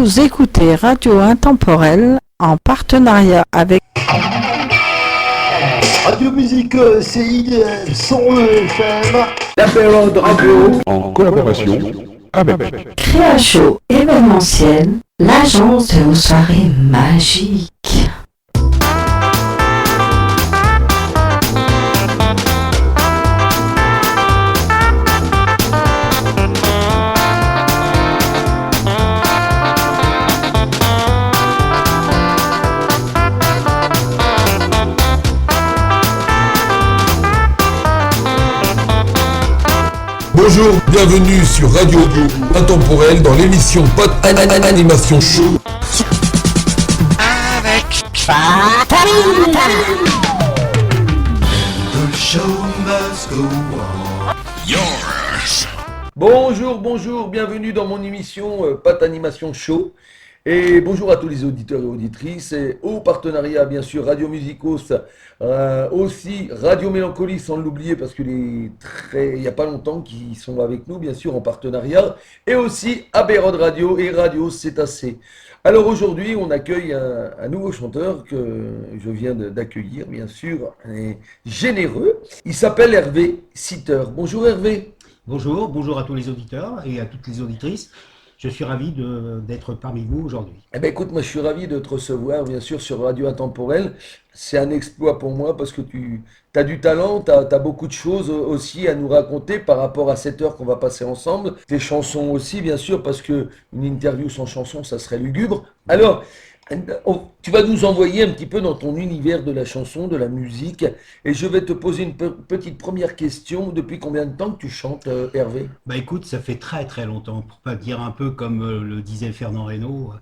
Vous écoutez Radio Intemporelle en partenariat avec Radio Musique CIDL 101 FM, la période radio en collaboration avec Créacho événementiel, l'agence de soirées magiques. Bonjour, bienvenue sur Radio Intemporelle dans l'émission Pot Animation Show. Avec The show must go on. yours. Bonjour, bienvenue dans mon émission Pat Animation Show. Et bonjour à tous les auditeurs et auditrices, et au partenariat bien sûr Radio Musicos, aussi Radio Mélancolie sans l'oublier parce qu'il il n'y a pas longtemps qu'ils sont avec nous bien sûr en partenariat, et aussi Aberod Radio et Radio Cétacé. Alors aujourd'hui on accueille un nouveau chanteur que je viens d'accueillir bien sûr, et généreux, il s'appelle Hervé Sitter. Bonjour Hervé. Bonjour à tous les auditeurs et à toutes les auditrices. Je suis ravi d'être parmi vous aujourd'hui. Eh ben écoute, moi je suis ravi de te recevoir bien sûr sur Radio Intemporelle. C'est un exploit pour moi parce que tu as du talent, tu as beaucoup de choses aussi à nous raconter par rapport à cette heure qu'on va passer ensemble. Tes chansons aussi bien sûr parce que une interview sans chanson ça serait lugubre. Alors, tu vas nous envoyer un petit peu dans ton univers de la chanson, de la musique, et je vais te poser une petite première question. Depuis combien de temps que tu chantes, Hervé? Bah écoute, ça fait très longtemps, pour pas dire un peu comme le disait Fernand Reynaud,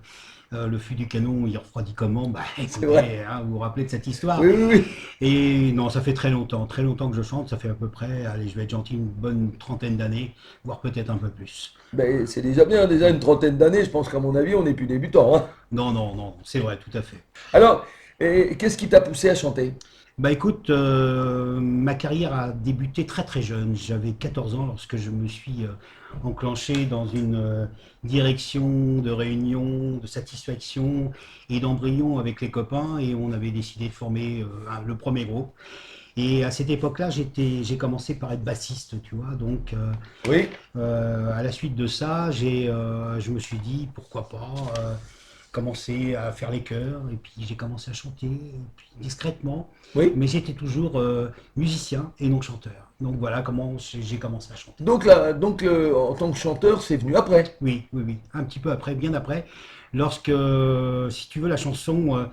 le fût du canon, il refroidit comment? Bah écoutez, vous vous rappelez de cette histoire? Oui. Et non, ça fait très longtemps que je chante, ça fait à peu près, allez, je vais être gentil, une bonne trentaine d'années, voire peut-être un peu plus. Ben, c'est déjà bien, déjà une trentaine d'années, je pense qu'à mon avis, on n'est plus débutant. Hein. Non, c'est vrai, tout à fait. Alors, qu'est-ce qui t'a poussé à chanter? Bah écoute, ma carrière a débuté très jeune. J'avais 14 ans lorsque je me suis enclenché dans une direction de réunion, de satisfaction et d'embryon avec les copains, et on avait décidé de former le premier groupe. Et à cette époque-là, j'ai commencé par être bassiste, tu vois. Donc, Oui. à la suite de ça, je me suis dit pourquoi pas commencer à faire les chœurs, et puis j'ai commencé à chanter discrètement. Oui. Mais j'étais toujours musicien et non chanteur. Donc voilà comment j'ai commencé à chanter. Donc, en tant que chanteur, c'est venu après. Oui, un petit peu après, bien après, lorsque, si tu veux, la chanson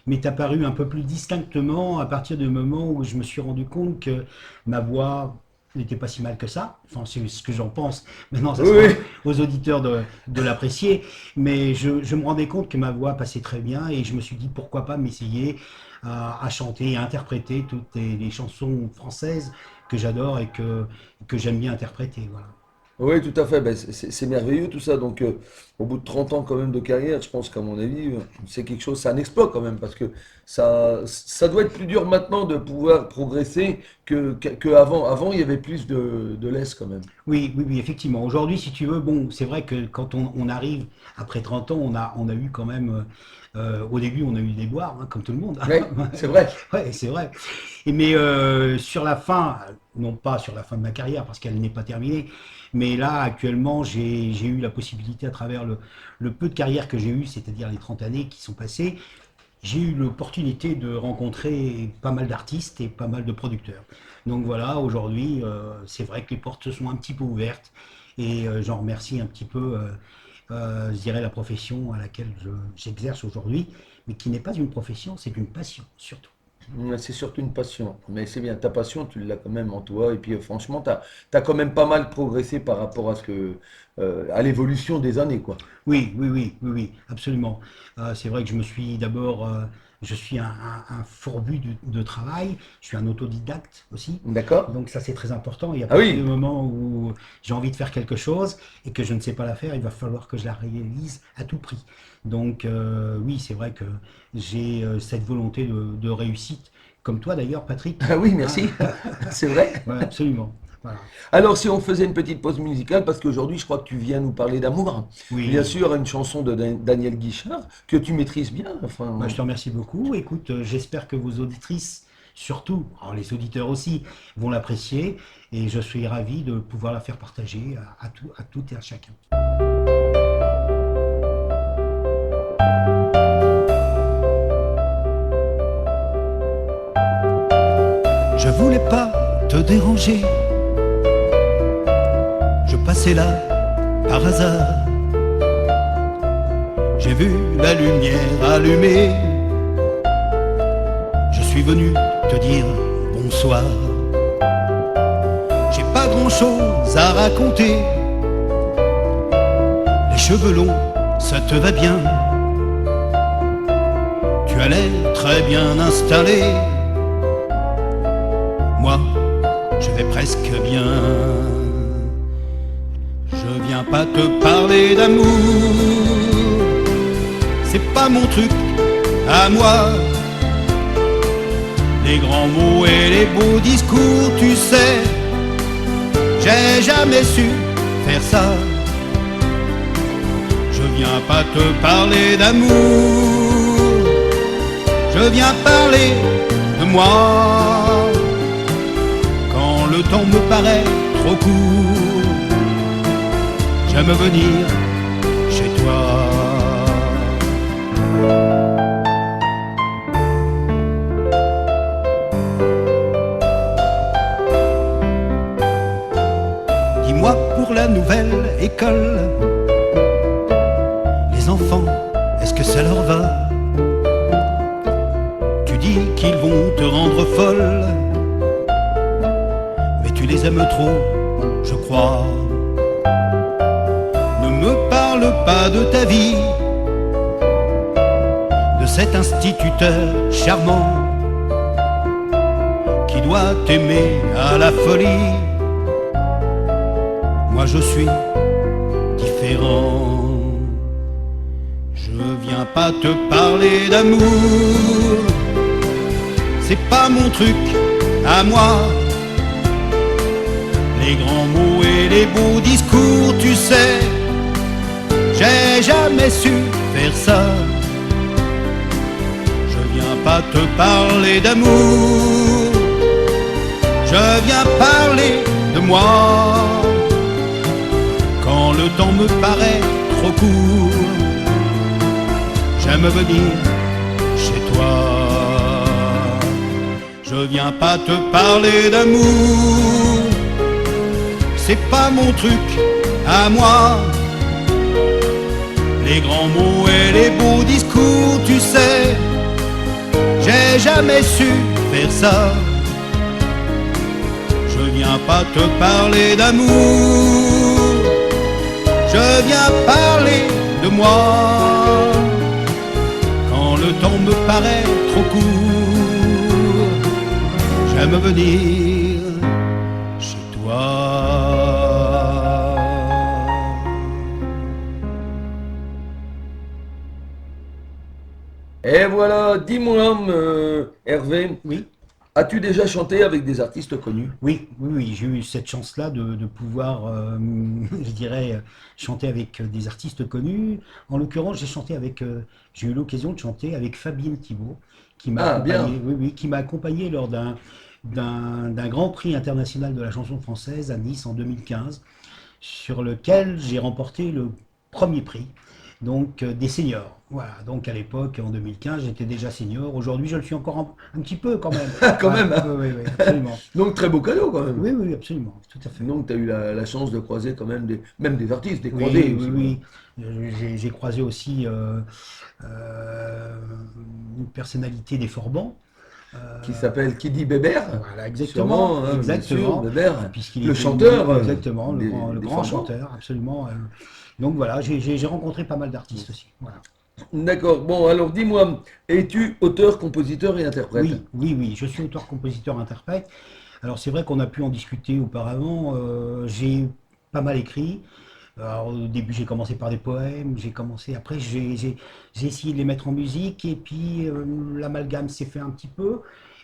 m'est apparue un peu plus distinctement à partir du moment où je me suis rendu compte que ma voix n'était pas si mal que ça. Enfin, c'est ce que j'en pense. Maintenant, ça sera aux auditeurs de l'apprécier. Mais je me rendais compte que ma voix passait très bien, et je me suis dit pourquoi pas m'essayer à chanter et à interpréter toutes les chansons françaises que j'adore et que j'aime bien interpréter. Voilà. Oui, tout à fait. Ben, c'est merveilleux tout ça. Donc, au bout de 30 ans quand même de carrière, je pense qu'à mon avis, c'est quelque chose, c'est un exploit quand même, parce que ça doit être plus dur maintenant de pouvoir progresser que avant. Avant, il y avait plus de laisse quand même. Oui, effectivement. Aujourd'hui, si tu veux, bon, c'est vrai que quand on arrive après 30 ans, on a eu quand même, au début, on a eu des boires, hein, comme tout le monde. Oui, c'est vrai. Ouais, c'est vrai. Mais sur la fin, non pas sur la fin de ma carrière, parce qu'elle n'est pas terminée, mais là, actuellement, j'ai eu la possibilité, à travers le peu de carrière que j'ai eu, c'est-à-dire les 30 années qui sont passées, j'ai eu l'opportunité de rencontrer pas mal d'artistes et pas mal de producteurs. Donc voilà, aujourd'hui, c'est vrai que les portes se sont un petit peu ouvertes, et j'en remercie un petit peu, je dirais, la profession à laquelle j'exerce aujourd'hui, mais qui n'est pas une profession, c'est une passion, surtout. C'est surtout une passion, mais c'est bien, ta passion, tu l'as quand même en toi, et puis franchement, tu as quand même pas mal progressé par rapport à l'évolution des années, quoi. Oui, absolument. C'est vrai que je me suis d'abord, je suis un fourbu de travail, je suis un autodidacte aussi. D'accord? Donc ça, c'est très important. Il y a Ah oui. partir du moment où j'ai envie de faire quelque chose et que je ne sais pas la faire, il va falloir que je la réalise à tout prix. Donc oui, c'est vrai que j'ai cette volonté de réussite, comme toi d'ailleurs, Patrick. Ah oui, merci. C'est vrai. Ouais, absolument. Voilà. Alors, si on faisait une petite pause musicale, parce qu'aujourd'hui, je crois que tu viens nous parler d'amour. Oui. Bien sûr, une chanson de Daniel Guichard que tu maîtrises bien. Enfin, Bah, je te remercie beaucoup. Écoute, j'espère que vos auditrices, surtout, alors les auditeurs aussi, vont l'apprécier et je suis ravi de pouvoir la faire partager à toutes et à chacun. Je voulais pas te déranger, je passais là par hasard. J'ai vu la lumière allumée, je suis venu te dire bonsoir. J'ai pas grand chose à raconter, les cheveux longs, ça te va bien. Tu as l'air très bien installé, moi je vais presque bien. Je viens pas te parler d'amour, c'est pas mon truc à moi. Les grands mots et les beaux discours, tu sais, j'ai jamais su faire ça. Je viens pas te parler d'amour, je viens parler de moi. Quand le temps me paraît trop court, j'aime venir chez toi. Dis-moi pour la nouvelle école, les enfants, est-ce que ça leur va? Tu dis qu'ils vont te rendre folle, mais tu les aimes trop, je crois. Ne me parle pas de ta vie, de cet instituteur charmant qui doit t'aimer à la folie. Moi je suis différent. Je viens pas te parler d'amour, c'est pas mon truc à moi. Les grands mots et les beaux discours, tu sais, j'ai jamais su faire ça. Je viens pas te parler d'amour, je viens parler de moi. Quand le temps me paraît trop court, j'aime venir chez toi. Je viens pas te parler d'amour, c'est pas mon truc à moi. Les grands mots et les beaux discours, tu sais, j'ai jamais su faire ça. Je viens pas te parler d'amour, je viens parler de moi. Quand le temps me paraît trop court, j'aime venir chez toi. Et voilà, dis-moi, Hervé, Oui. as-tu déjà chanté avec des artistes connus? Oui, j'ai eu cette chance-là de pouvoir, je dirais, chanter avec des artistes connus. En l'occurrence, j'ai eu l'occasion de chanter avec Fabienne Thibault, qui m'a Ah, bien. accompagné, oui, qui m'a accompagné lors d'un grand prix international de la chanson française à Nice en 2015, sur lequel j'ai remporté le premier prix, donc des seniors. Voilà, donc à l'époque, en 2015, j'étais déjà senior. Aujourd'hui, je le suis encore un petit peu quand même. Quand même, hein. Oui, absolument. Donc très beau cadeau quand même. Oui, absolument, tout à fait. Donc tu as eu la chance de croiser quand même même des artistes, des Oui, croisés oui, aussi. oui. J'ai croisé aussi une personnalité des Forbans. Qui s'appelle Kidi Bébert. Voilà, exactement. Sûrement, hein, bien Exactement. sûr, Bébert. Puisqu'il Le était- chanteur. Exactement, le grand, des grand Forbans. chanteur, absolument. Donc voilà, j'ai rencontré pas mal d'artistes aussi. Voilà. D'accord. Bon, alors dis-moi, es-tu auteur, compositeur et interprète? Oui, je suis auteur, compositeur, interprète. Alors c'est vrai qu'on a pu en discuter auparavant. J'ai pas mal écrit. Alors, au début, j'ai commencé par des poèmes, après j'ai essayé de les mettre en musique, et puis l'amalgame s'est fait un petit peu.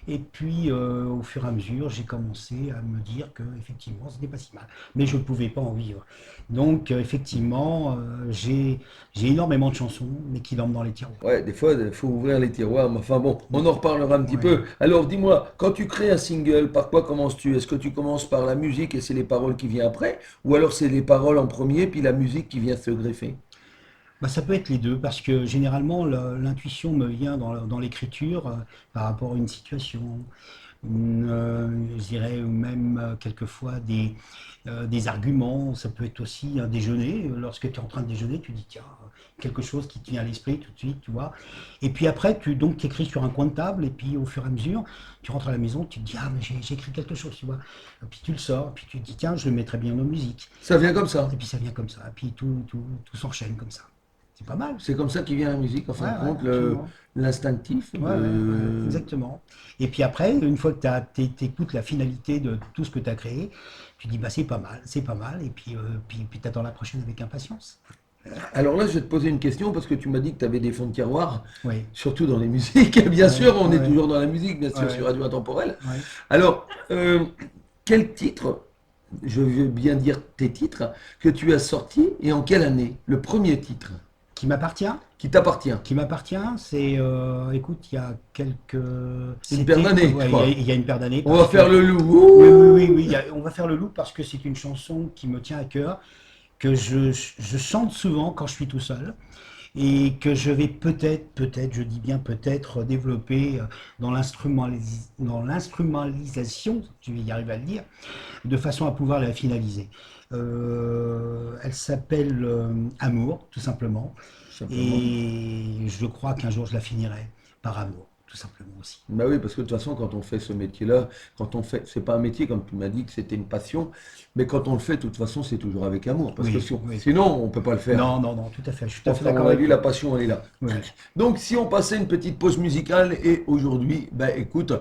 Et puis, au fur et à mesure, j'ai commencé à me dire que effectivement, ce n'était pas si mal. Mais je ne pouvais pas en vivre. Donc, effectivement, j'ai énormément de chansons, mais qui dorment dans les tiroirs. Ouais, des fois, il faut ouvrir les tiroirs, mais enfin bon, on en reparlera un petit Ouais. peu. Alors, dis-moi, quand tu crées un single, par quoi commences-tu? Est-ce que tu commences par la musique et c'est les paroles qui viennent après? Ou alors c'est les paroles en premier, puis la musique qui vient se greffer? Bah, ça peut être les deux, parce que généralement, l'intuition me vient dans l'écriture par rapport à une situation, je dirais même quelquefois des arguments. Ça peut être aussi un déjeuner. Lorsque tu es en train de déjeuner, tu dis, tiens, quelque chose qui te vient à l'esprit tout de suite, tu vois. Et puis après, tu écris sur un coin de table, et puis au fur et à mesure, tu rentres à la maison, tu te dis, ah, mais j'ai écrit quelque chose, tu vois. Et puis tu le sors, puis tu te dis, tiens, je le mettrais bien en musique. Ça vient comme ça. Et puis ça vient comme ça, et puis tout s'enchaîne comme ça. C'est pas mal. C'est comme ça qu'il vient la musique, en fin de Ouais, compte, absolument. l'instinctif. Ouais, exactement. Et puis après, une fois que tu écoutes la finalité de tout ce que tu as créé, tu dis bah c'est pas mal, et puis tu attends la prochaine avec impatience. Alors là, je vais te poser une question parce que tu m'as dit que tu avais des fonds de tiroir, Oui. surtout dans les musiques. Bien Ouais, sûr, on est ouais. toujours dans la musique, bien sûr, Ouais. sur Radio Intemporel. Ouais. Alors, quel titre, je veux bien dire tes titres, que tu as sortis et en quelle année? Le premier titre Qui m'appartient? qui t'appartient. Qui m'appartient, c'est, écoute, il y a quelques... Une paire d'années, Ouais, je crois. il y a une paire d'années. On va parce faire que- le loup. Oui, oui, oui, oui, on va faire le loup parce que c'est une chanson qui me tient à cœur, que je chante souvent quand je suis tout seul et que je vais peut-être, je dis bien peut-être, développer dans l'instrumentalisation, je vais y arriver à le dire, de façon à pouvoir la finaliser. Elle s'appelle Amour, tout simplement, Simplement. et je crois qu'un jour je la finirai par amour, tout simplement aussi. Bah oui, parce que de toute façon, quand on fait ce métier-là, quand on fait, c'est pas un métier comme tu m'as dit que c'était une passion, mais quand on le fait, de toute façon, c'est toujours avec amour, parce Oui, que oui. sinon, on peut pas le faire. Non, non, non, tout à fait, je suis tout à fait À d'accord mon avec avis, toi. la passion, elle est là. Oui. Donc, si on passait une petite pause musicale, et aujourd'hui, bah écoute,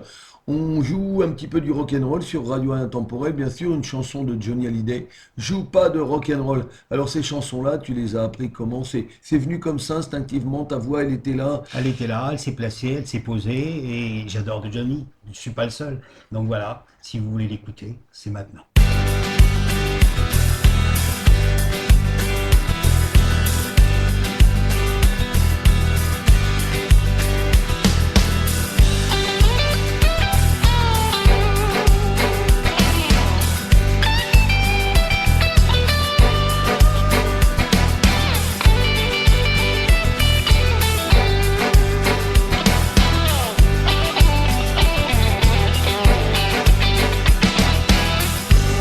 on joue un petit peu du rock'n'roll sur Radio Intemporel, bien sûr, une chanson de Johnny Hallyday. Joue pas de rock'n'roll. Alors, ces chansons-là, tu les as appris comment? C'est venu comme ça, instinctivement, ta voix, elle était là. Elle était là, elle s'est placée, elle s'est posée, et j'adore de Johnny, je ne suis pas le seul. Donc voilà, si vous voulez l'écouter, c'est maintenant.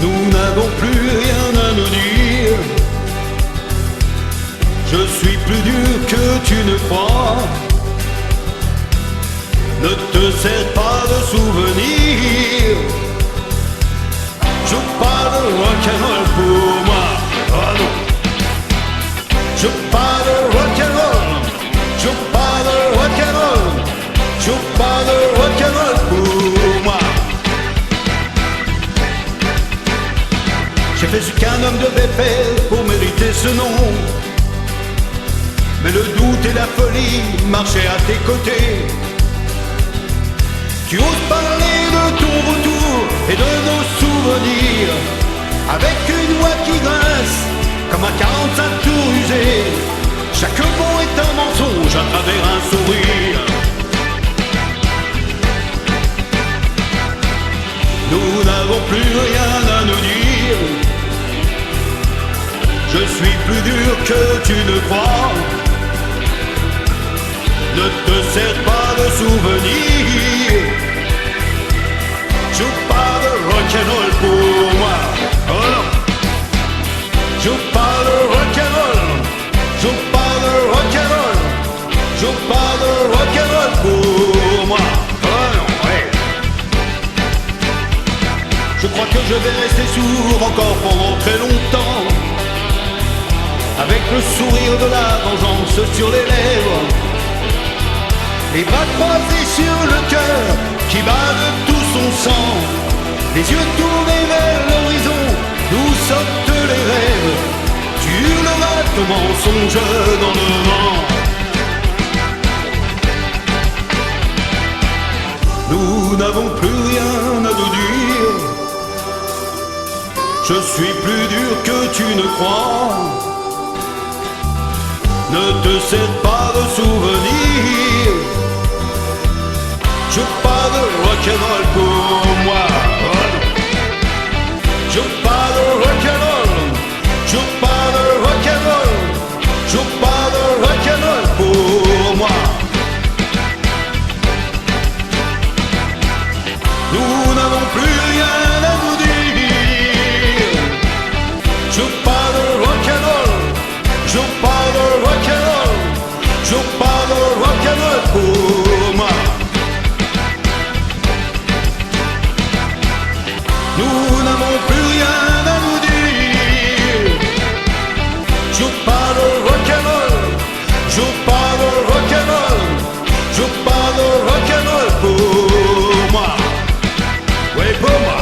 Nous n'avons plus rien à nous dire. Je suis plus dur que tu ne crois. Ne te sers pas de souvenirs. Joue pas de rock'n'roll pour moi. Oh non. Joue pas de rock'n'roll. Joue pas de rock'n'roll. Joue pas de rock'n'roll pour moi. J'ai fait ce qu'un homme devait faire pour mériter ce nom. Mais le doute et la folie marchaient à tes côtés. Tu oses parler de ton retour et de nos souvenirs, avec une voix qui grince comme un 45 tours usé. Chaque mot est un mensonge à travers un sourire. Nous n'avons plus rien à nous dire. Je suis plus dur que tu ne crois. Ne te sers pas de souvenirs. Joue pas de rock'n'roll pour moi. Oh non. Joue pas de rock'n'roll. Joue pas de rock'n'roll. Joue pas de rock'n'roll pour moi. Oh non, ouais. Je crois que je vais rester sourd encore pendant très longtemps, avec le sourire de la vengeance sur les lèvres, les bras croisés sur le cœur qui bat de tout son sang, les yeux tournés vers l'horizon d'où sortent les rêves. Tu hurleras ton mensonge dans le vent. Nous n'avons Je suis plus dur que tu ne crois. Ne te sers pas de souvenirs. Je parle de rock'n'roll pour moi. Je parle de rock'n'roll. Je parle de rock'n'roll. Je parle de rock'n'roll pour moi. Nous n'avons plus rien à vous dire. Je parle de rock'n'roll. Je parle de rock'n'roll. Je parle de rock'n'roll pour moi. Nous n'avons plus rien à vous dire. Je parle de rock'n'roll. Je parle de rock'n'roll. Je parle de rock'n'roll pour moi. Oui, pour moi.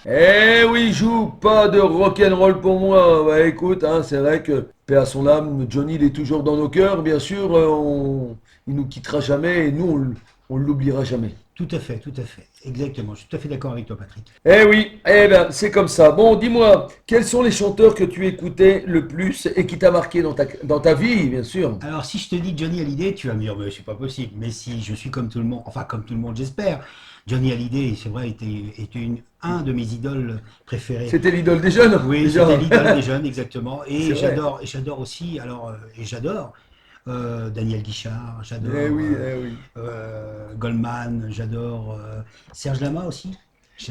Eh oui, joue pas de rock'n'roll pour moi. Bah écoute, hein, c'est vrai que, paix à son âme, Johnny il est toujours dans nos cœurs, bien sûr, il nous quittera jamais et nous on l'oubliera jamais. Tout à fait, exactement. Je suis tout à fait d'accord avec toi, Patrick. Eh oui, eh ben c'est comme ça. Bon, dis-moi, quels sont les chanteurs que tu écoutais le plus et qui t'a marqué dans ta vie, bien sûr? Alors, si je te dis Johnny Hallyday, tu vas me dire, mais c'est pas possible. Mais si je suis comme tout le monde, enfin comme tout le monde, j'espère. Johnny Hallyday, c'est vrai, était un de mes idoles préférées. C'était l'idole des jeunes? Oui, déjà. c'était l'idole des jeunes, exactement. Et C'est vrai. j'adore aussi, j'adore Daniel Guichard, j'adore Eh oui, eh oui. Goldman, j'adore Serge Lama aussi.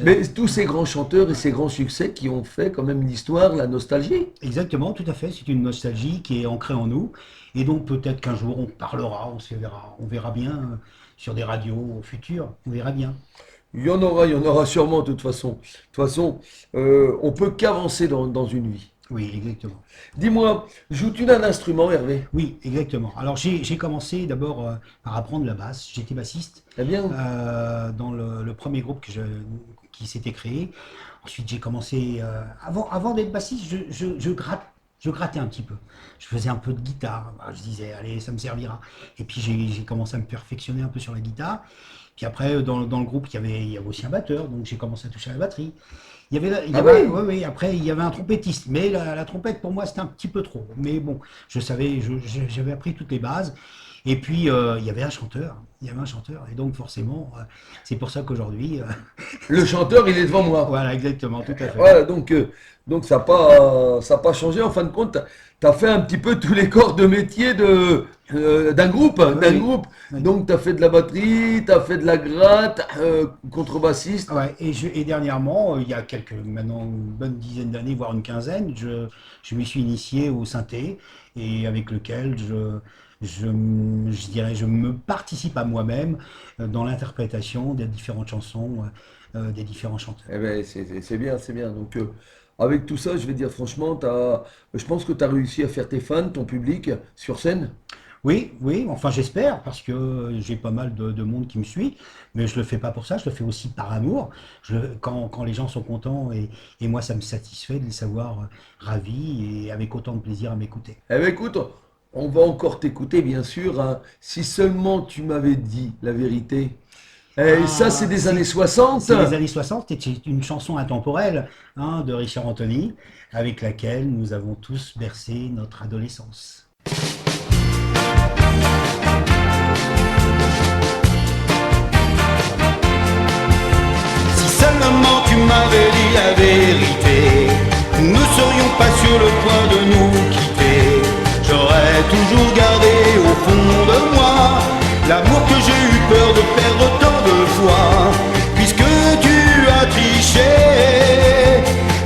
Mais tous ces grands chanteurs et ces grands succès qui ont fait quand même l'histoire, la nostalgie. Exactement, tout à fait. C'est une nostalgie qui est ancrée en nous. Et donc peut-être qu'un jour on parlera, on verra bien sur des radios au futur, on verra bien. Il y en aura sûrement de toute façon. De toute façon, on peut qu'avancer dans une vie. Oui, exactement. Dis-moi, joues-tu d'un instrument, Hervé? Oui, exactement. Alors j'ai commencé d'abord par apprendre la basse. J'étais bassiste Eh bien, dans le premier groupe qui s'était créé. Ensuite j'ai commencé, avant d'être bassiste, je grattais un petit peu. Je faisais un peu de guitare. Je disais, allez, ça me servira. Et puis j'ai commencé à me perfectionner un peu sur la guitare. Puis après, dans le groupe, il y avait aussi un batteur, donc j'ai commencé à toucher à la batterie. Oui, après, il y avait un trompettiste, mais la trompette, pour moi, c'était un petit peu trop. Mais bon, j'avais appris toutes les bases. Et puis, il y avait un chanteur, et donc forcément, c'est pour ça qu'aujourd'hui, le chanteur, il est devant moi. voilà, exactement, tout à fait. Voilà, donc ça n'a pas changé. En fin de compte, tu as fait un petit peu tous les corps de métier d'un groupe. Oui. Donc, tu as fait de la batterie, tu as fait de la gratte, contrebassiste. Ouais, et dernièrement, il y a maintenant une bonne dizaine d'années, voire une quinzaine, je me suis initié au synthé, et avec lequel je dirais, je me participe à moi-même dans l'interprétation des différentes chansons des différents chanteurs. Eh ben, c'est bien, c'est bien. Donc, avec tout ça, je vais dire franchement, je pense que tu as réussi à faire tes fans, ton public, sur scène. Oui, enfin j'espère, parce que j'ai pas mal de monde qui me suit, mais je le fais pas pour ça, je le fais aussi par amour. Quand les gens sont contents, et moi ça me satisfait de les savoir ravis et avec autant de plaisir à m'écouter. Eh bien, écoute, on va encore t'écouter, bien sûr, hein. Si seulement tu m'avais dit la vérité. Et ça, c'est des années 60. C'est les années 60, c'est une chanson intemporelle de Richard Anthony, avec laquelle nous avons tous bercé notre adolescence. Si seulement tu m'avais dit la vérité, nous ne serions pas sur le point de nous quitter. J'aurais toujours gardé au fond de moi l'amour que j'ai eu peur de perdre tant de fois. Puisque tu as triché,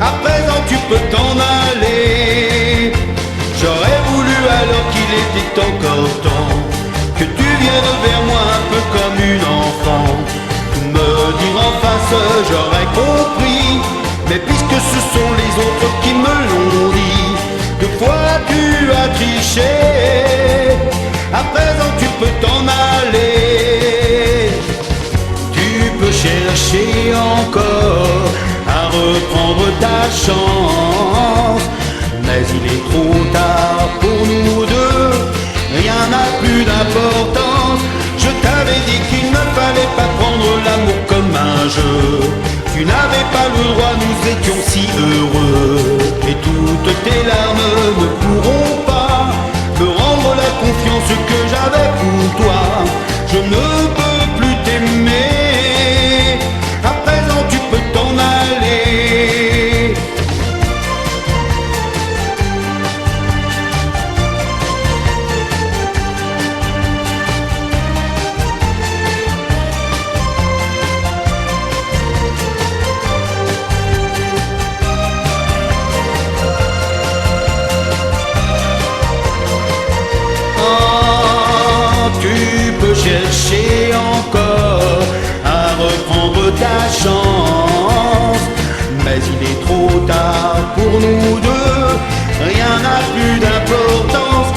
à présent tu peux t'en aller. J'aurais voulu alors qu'il était encore temps que tu viennes vers moi un peu comme une enfant. Me dire en face, j'aurais compris, mais puisque ce sont les autres qui me l'ont dit, deux fois tu as triché, à présent tu peux t'en aller. chercher encore à reprendre ta chance. Mais il est trop tard pour nous deux, rien n'a plus d'importance. Je t'avais dit qu'il ne fallait pas prendre l'amour comme un jeu. Tu n'avais pas le droit, nous étions si heureux. Et toutes tes larmes ne pourront pas me rendre la confiance que j'avais pour toi. Je ne peux plus t'aimer, à présent tu peux t'en aller. Chercher encore à reprendre ta chance. Mais il est trop tard pour nous deux, rien n'a plus d'importance.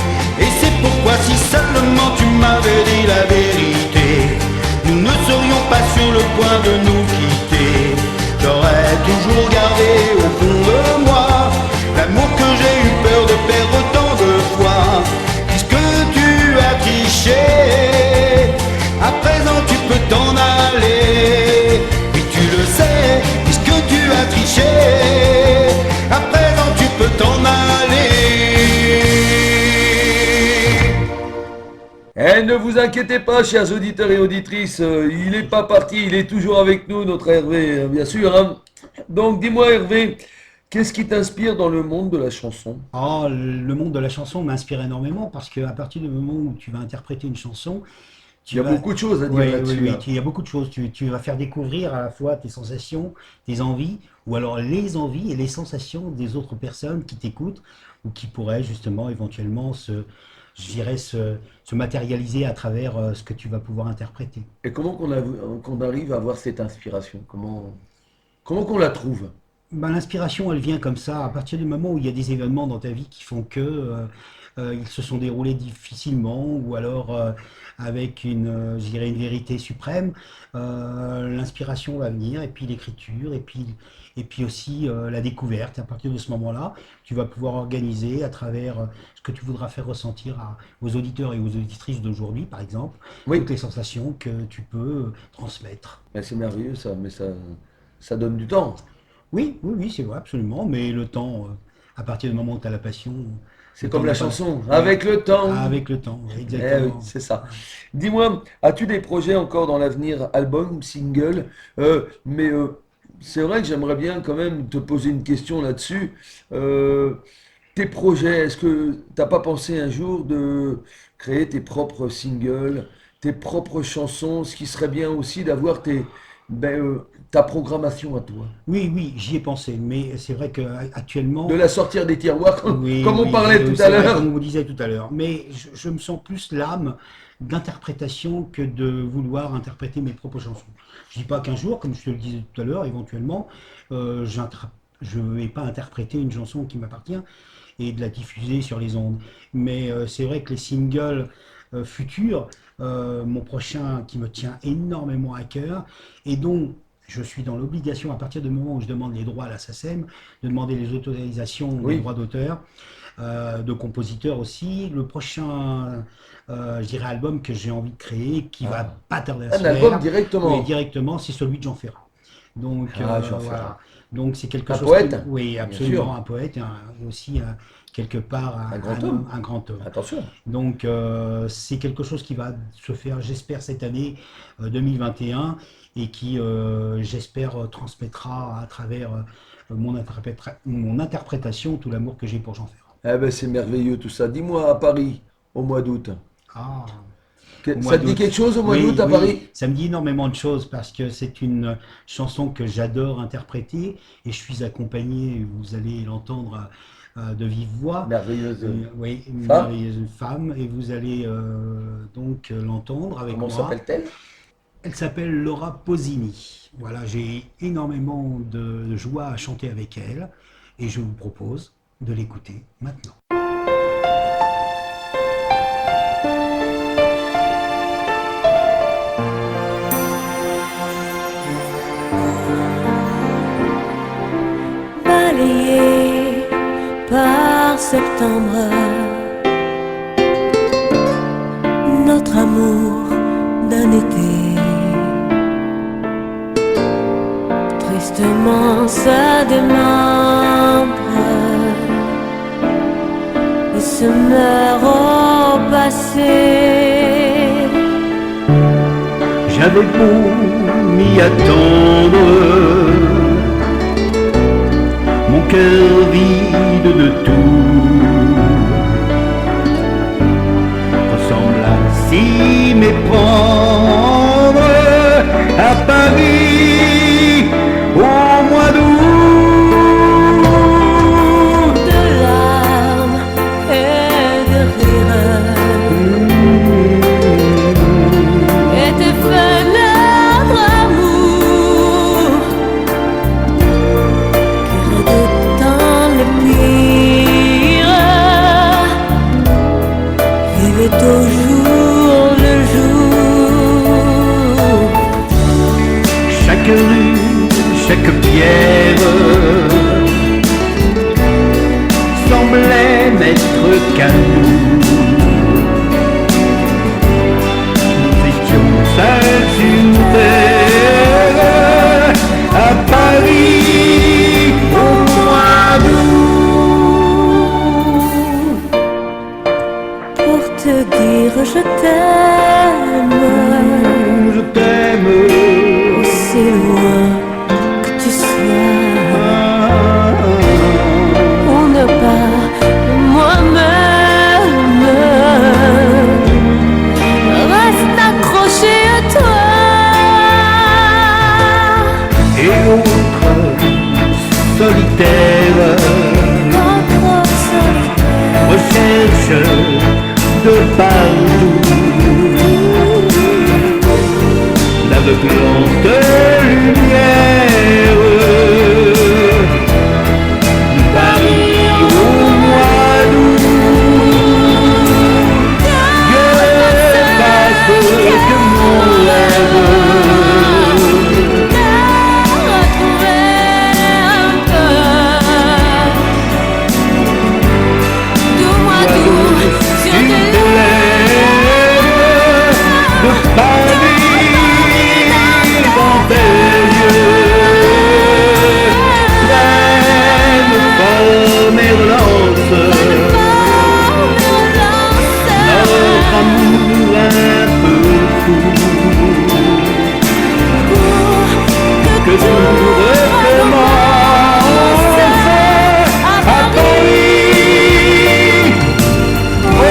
Et c'est pourquoi si seulement tu m'avais dit la vérité, nous ne serions pas sur le point de nous quitter. J'aurais toujours gardé au fond de moi l'amour que j'ai eu peur de perdre tant de fois. Puisque tu as triché, à présent tu peux t'en aller. Oui tu le sais, puisque tu as triché, à présent tu peux t'en aller. Eh, ne vous inquiétez pas, chers auditeurs et auditrices, il n'est pas parti, il est toujours avec nous, notre Hervé, bien sûr. Hein. Donc dis-moi Hervé, qu'est-ce qui t'inspire dans le monde de la chanson? Oh, le monde de la chanson m'inspire énormément parce qu'à partir du moment où tu vas interpréter une chanson, Il y a beaucoup de choses à dire Oui, là-dessus. oui, hein. il y a beaucoup de choses. Tu vas faire découvrir à la fois tes sensations, tes envies, ou alors les envies et les sensations des autres personnes qui t'écoutent ou qui pourraient justement éventuellement je dirais, se matérialiser à travers ce que tu vas pouvoir interpréter. Et comment qu'on arrive à avoir cette inspiration? Comment qu'on la trouve? Ben, l'inspiration, elle vient comme ça, à partir du moment où il y a des événements dans ta vie qui font que ils se sont déroulés difficilement, ou alors avec je dirais une vérité suprême, l'inspiration va venir, et puis l'écriture, et puis aussi la découverte. À partir de ce moment-là, tu vas pouvoir organiser à travers ce que tu voudras faire ressentir aux auditeurs et aux auditrices d'aujourd'hui, par exemple, Oui. toutes les sensations que tu peux transmettre. Ben, c'est merveilleux ça, mais ça donne du temps. Oui, oui, oui, c'est vrai, absolument. Mais le temps, à partir du moment où tu as la passion. C'est le comme temps la n'est pas- chanson, avec le temps. Avec le temps, Eh oui, exactement. c'est ça. Dis-moi, as-tu des projets encore dans l'avenir, album, single? Mais c'est vrai que j'aimerais bien quand même te poser une question là-dessus. Tes projets, est-ce que t'as pas pensé un jour de créer tes propres singles, tes propres chansons, ce qui serait bien aussi d'avoir ta programmation à toi, Oui, oui, j'y ai pensé. Mais c'est vrai qu'actuellement. de la sortir des tiroirs, comme Oui, on oui, parlait oui, tout c'est à vrai, l'heure. comme on vous disait tout à l'heure. Mais je me sens plus l'âme d'interprétation que de vouloir interpréter mes propres chansons. Je dis pas qu'un jour, comme je te le disais tout à l'heure, éventuellement, je ne vais pas interpréter une chanson qui m'appartient et de la diffuser sur les ondes. Mais c'est vrai que les singles futurs, mon prochain qui me tient énormément à cœur, et dont je suis dans l'obligation, à partir du moment où je demande les droits à la SACEM, de demander les autorisations des Oui. droits d'auteur, de compositeurs aussi. Le prochain, je dirais, album que j'ai envie de créer, qui va pas tarder à se Un album faire, directement. mais directement, c'est celui de Jean Ferrat. Donc, Ah, Jean voilà. Ferrat. Donc c'est quelque Un chose poète, oui, bien absolument, sûr. un poète, et aussi quelque part Un grand homme. un grand homme. Attention. Donc c'est quelque chose qui va se faire, j'espère, cette année 2021 et qui, j'espère, transmettra à travers mon interprétation tout l'amour que j'ai pour Jean Ferrat. Eh ben, c'est merveilleux tout ça. Dis-moi à Paris, au mois d'août. Ah, au Ça mois te dit d'août. quelque chose au mois Oui, d'août à oui, Paris? ça me dit énormément de choses parce que c'est une chanson que j'adore interpréter et je suis accompagné, vous allez l'entendre de vive voix. Merveilleuse. Oui, une femme. merveilleuse femme, et vous allez donc l'entendre avec Comment moi. s'appelle-t-elle? Elle s'appelle Laura Pausini. Voilà, j'ai énormément de joie à chanter avec elle et je vous propose de l'écouter maintenant. par septembre, notre amour d'un été tristement se démembre et se meurt au passé. J'avais beau m'y attendre, mon cœur vide de tout ressemble à si m'épandre à Paris au mois d'août. De larmes et de rires et de fenêtres d'amour qui redoutant le pire vivaient au jour le jour. Chaque rue, chaque pierre semblait n'être qu'à nous. Nous étions seuls sur terre à Paris au mois d'août. Pour te dire je t'aime, Je t'aime. aussi loin que tu sois, pour ne pas de moi-même reste accroché à toi. Et l'autre solitaire Notre solitaire recherche de partout l'aveuglante lumière de Paris au mois d'août. Je passe que mon rêve retrouver un peu du mois d'août sur une tes lèvres de Paris dans tes yeux. Pleine première lance, notre amour un peu fou, que tout recommence à Paris au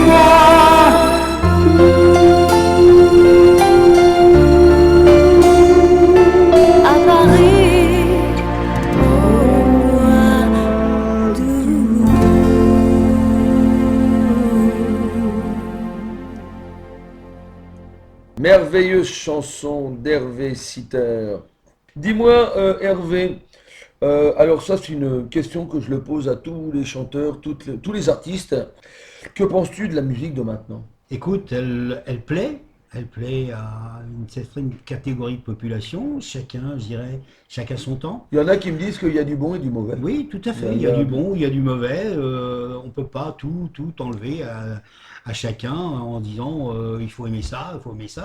mois à Paris au mois d'août. Merveilleuse chanson d'Hervé Sitter. Dis-moi, Hervé, alors ça c'est une question que je le pose à tous les chanteurs, tous les artistes. Que penses-tu de la musique de maintenant? Écoute, elle plaît à une certaine catégorie de population, chacun, je dirais, chacun son temps. Il y en a qui me disent qu'il y a du bon et du mauvais. Oui, tout à fait, il y a du bon, il y a du mauvais, on ne peut pas tout enlever à chacun en disant il faut aimer ça,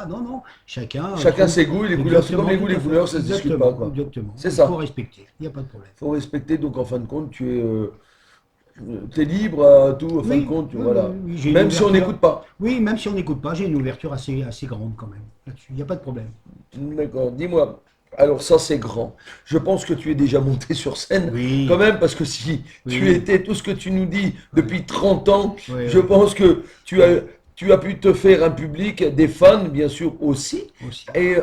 non, non, chacun Ses goûts et les couleurs, c'est comme les goûts et les couleurs, ça se discute pas, quoi. Exactement, C'est il ça. faut respecter, il n'y a pas de problème. Il faut respecter, donc en fin de compte, tu es libre à tout, en fin Oui, de compte, oui, voilà. oui, j'ai une Même si on ouverture. n'écoute pas. Oui, même si on n'écoute pas, j'ai une ouverture assez grande quand même, là-dessus, il n'y a pas de problème. D'accord, dis-moi. Alors ça c'est grand. Je pense que tu es déjà monté sur scène Oui. quand même parce que si Oui. tu étais tout ce que tu nous dis depuis 30 ans, Oui, je oui. pense que tu as pu te faire un public, des fans bien sûr aussi. Aussi. Et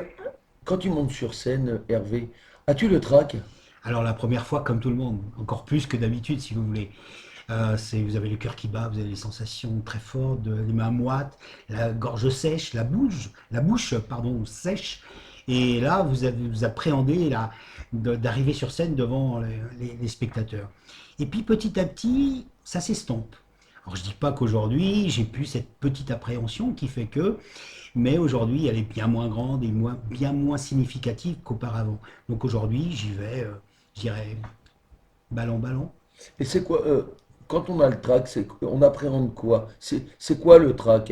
quand tu montes sur scène, Hervé, as-tu le trac? Alors la première fois, comme tout le monde, encore plus que d'habitude si vous voulez. Vous avez le cœur qui bat, vous avez des sensations très fortes, les mains moites, la gorge sèche, la bouche sèche. Et là, vous appréhendez d'arriver sur scène devant les spectateurs. Et puis petit à petit, ça s'estompe. Alors je dis pas qu'aujourd'hui, j'ai plus cette petite appréhension qui fait que, mais aujourd'hui, elle est bien moins grande et bien moins significative qu'auparavant. Donc aujourd'hui, j'y vais, je dirais, ballon. Et c'est quoi, quand on a le trac, on appréhende quoi? C'est quoi le trac?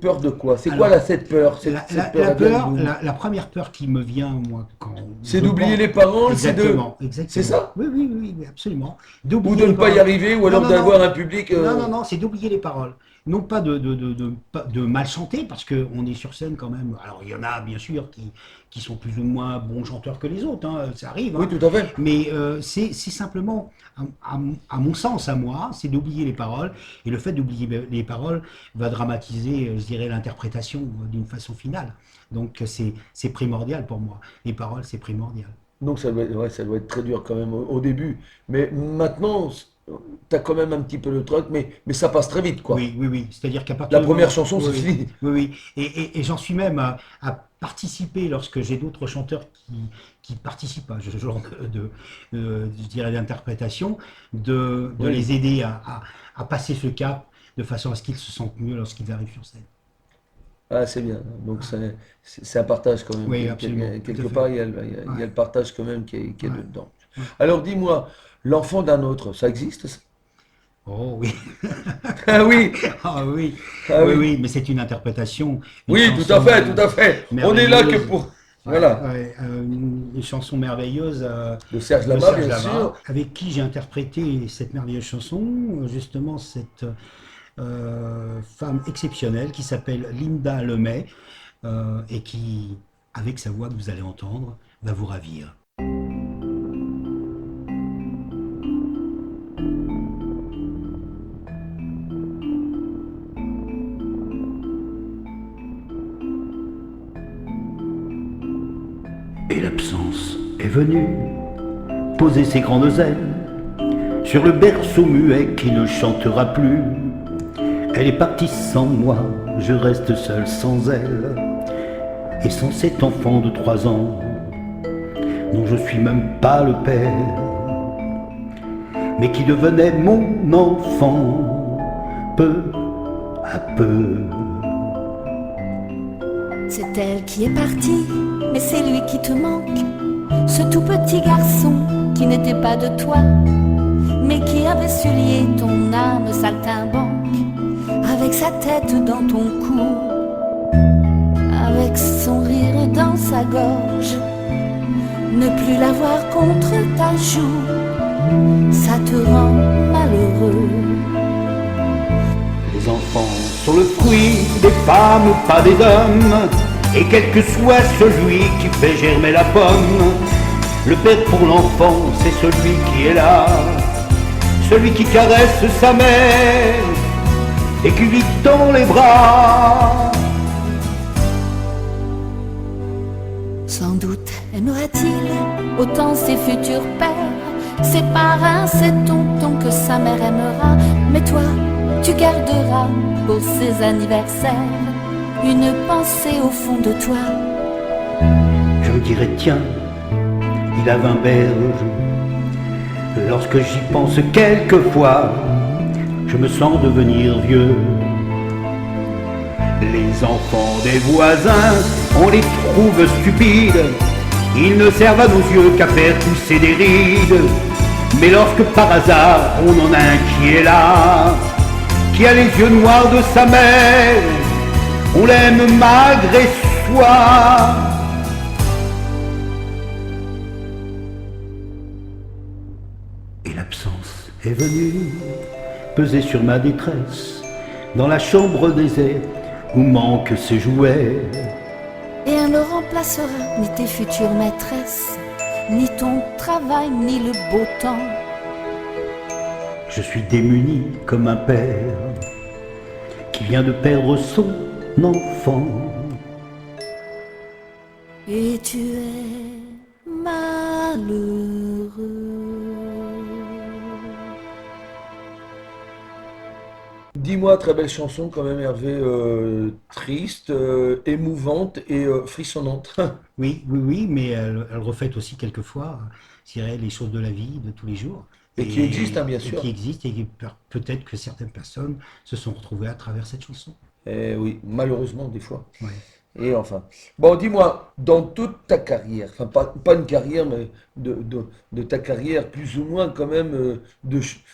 Peur de quoi? C'est quoi Alors, cette peur? Cette peur, elle vient d'où? la première peur qui me vient, moi, quand C'est je d'oublier pense- les paroles, Exactement, c'est ça? Oui, oui, absolument. Ou D'oublier de ne les pas y paroles. arriver, ou alors Non, d'avoir non. un public. Non, c'est d'oublier les paroles. Non pas de mal chanter, parce qu'on est sur scène quand même. Alors, il y en a, bien sûr, qui sont plus ou moins bons chanteurs que les autres, hein, ça arrive. Oui, Hein. tout à fait. Mais c'est simplement, à mon sens, à moi, c'est d'oublier les paroles. Et le fait d'oublier les paroles va dramatiser, je dirais, l'interprétation d'une façon finale. Donc, c'est primordial pour moi. Les paroles, c'est primordial. Donc ça doit être très dur quand même au début. Mais maintenant, tu as quand même un petit peu le trac, mais ça passe très vite, quoi. Oui. C'est-à-dire qu'à partir La du première moment- chanson, c'est oui, fini. Oui. Et j'en suis même à participer lorsque j'ai d'autres chanteurs qui participent à ce genre je dirais, d'interprétation, de Oui. les aider à passer ce cap de façon à ce qu'ils se sentent mieux lorsqu'ils arrivent sur scène. Ah, c'est bien. Donc c'est un partage quand même. Oui, absolument. Quelque Tout à fait. part, il y a le partage quand même qui est Ouais. dedans. Ouais. Alors dis-moi, l'enfant d'un autre, ça existe ça? Oh oui, Ah oui, ah oui, ah oui. oui, mais c'est une interprétation. Une Oui, tout à chanson, fait, tout à fait. On est là que merveilleuse. pour. Ouais, Voilà. ouais, une chanson merveilleuse De Serge de Lama, Serge bien Lama, sûr. avec qui j'ai interprété cette merveilleuse chanson, justement cette femme exceptionnelle qui s'appelle Linda Lemay et qui, avec sa voix que vous allez entendre, va vous ravir. Et l'absence est venue poser ses grandes ailes sur le berceau muet qui ne chantera plus. Elle est partie sans moi, je reste seul sans elle, et sans cet enfant de 3 ans, dont je suis même pas le père, mais qui devenait mon enfant, peu à peu. C'est elle qui est partie, mais c'est lui qui te manque. Ce tout petit garçon qui n'était pas de toi, mais qui avait su lier ton âme saltimbanque avec sa tête dans ton cou, avec son rire dans sa gorge. Ne plus l'avoir contre ta joue, ça te rend malheureux. Les enfants sont le fruit des femmes, pas des hommes. Et quel que soit celui qui fait germer la pomme, le père pour l'enfant, c'est celui qui est là, celui qui caresse sa mère et qui lui tend les bras. Sans doute aimera-t-il autant ses futurs pères, ses parrains, ses tontons que sa mère aimera. Mais toi, tu garderas pour ses anniversaires une pensée au fond de toi. Je me dirais tiens, il a 20 berges. Lorsque j'y pense quelquefois, je me sens devenir vieux. Les enfants des voisins, on les trouve stupides. Ils ne servent à nos yeux qu'à faire pousser des rides. Mais lorsque par hasard on en a un qui est là, qui a les yeux noirs de sa mère, on l'aime malgré soi. Et l'absence est venue peser sur ma détresse, dans la chambre déserte où manquent ses jouets. Et elle ne remplacera ni tes futures maîtresses, ni ton travail, ni le beau temps. Je suis démuni comme un père qui vient de perdre son enfant. Et tu es malheureux. Dis-moi, très belle chanson quand même, Hervé, triste, émouvante et frissonnante. Oui, mais elle reflète aussi quelquefois, je dirais, les choses de la vie, de tous les jours. Et qui existe, hein, bien sûr. Et qui existe, et peut-être que certaines personnes se sont retrouvées à travers cette chanson. Eh oui, malheureusement, des fois. Ouais. Et enfin, bon, dis-moi, dans toute ta carrière, enfin pas une carrière, mais de ta carrière plus ou moins quand même